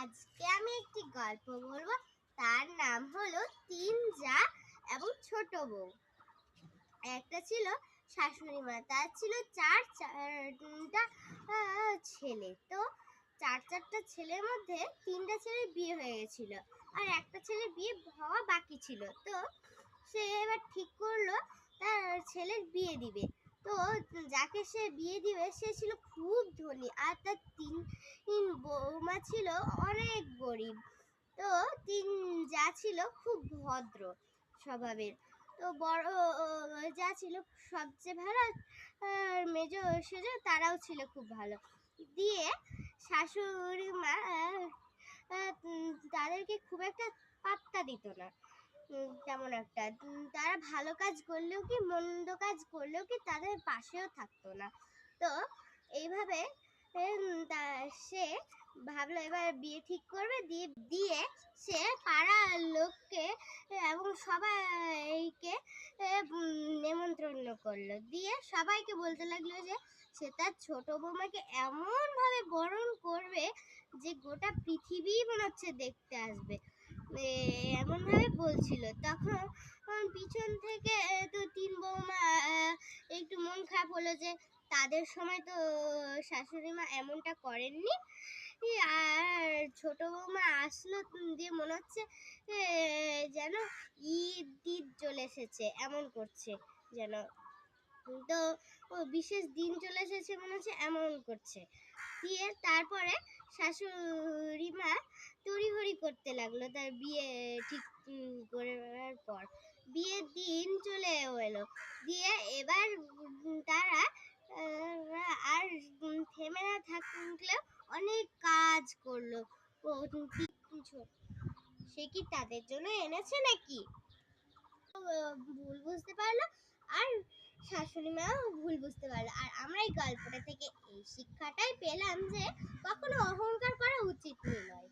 আজকে আমি একটি গল্প বলবো। তার নাম হলো তিন জা এবং ছোট বউ। একটা ছিল শাশুড়ি মা, তার ছিল চারটা ছেলে। তো চারটা ছেলের মধ্যে তিনটা ছেলের বিয়ে হয়ে গেছিল, আর একটা ছেলের বিয়ে হওয়া বাকি ছিল। তো সে এবার ঠিক করলো তার ছেলের বিয়ে দিবে। তো যাকে সে বিয়ে দিবে সে ছিল খুব ধনী, আর তার তিন বৌমা ছিল অনেক গরিব। তো তিন যা ছিল খুব ভদ্র স্বভাবের। তো বড় যা ছিল সবচেয়ে ভালো, আর মেজ সেজ তারাও ছিল খুব ভালো। দিয়ে শাশুড়ি মা তাদেরকে খুব একটা পাত্তা দিত না। তেমন একটা তারা ভালো কাজ করলেও কি মন্দ কাজ করলেও কি তাদের পাশেও থাকতো না। তো এইভাবে সে ভাবলো এবার বিয়ে ঠিক করবে। দিয়ে সে পাড়ার লোককে এবং সবাইকে নেমন্ত্রণ করলো। দিয়ে সবাইকে বলতে লাগলো যে সে তার ছোট বৌমাকে এমন ভাবে বরণ করবে যে গোটা পৃথিবী মনে হচ্ছে দেখতে আসবে, এমন ভাবে বলছিল। তখন পিছন থেকে তো তিন বৌমা একটু মন খারাপ হলো যে তাদের সময় তো শাশুড়ি মা এমনটা করেননি। আর ছোট বৌমা আসলো, দিয়ে মনে হচ্ছে যেন ঈদ চলে এসেছে এমন করছে, যেন তো বিশেষ দিন চলে এসেছে মনে হচ্ছে এমন করছে। দিয়ে তারপরে শাশুড়ি মা তড়িঘড়ি করতে লাগলো তার বিয়ে ঠিক করার পর। বিয়ের দিন চলে এলো। দিয়ে এবার তারা আর থেমে না থাকলেও অনেক কাজ করলো। সে কি তাদের জন্য এনেছে নাকি? ভুল বুঝতে পারলো, আর শাশুড়ি মাও ভুল বুঝতে পারলো। আর আমরা এই গল্পটা থেকে এই শিক্ষাটাই পেলাম যে কখনো অহংকার করা উচিত নয়।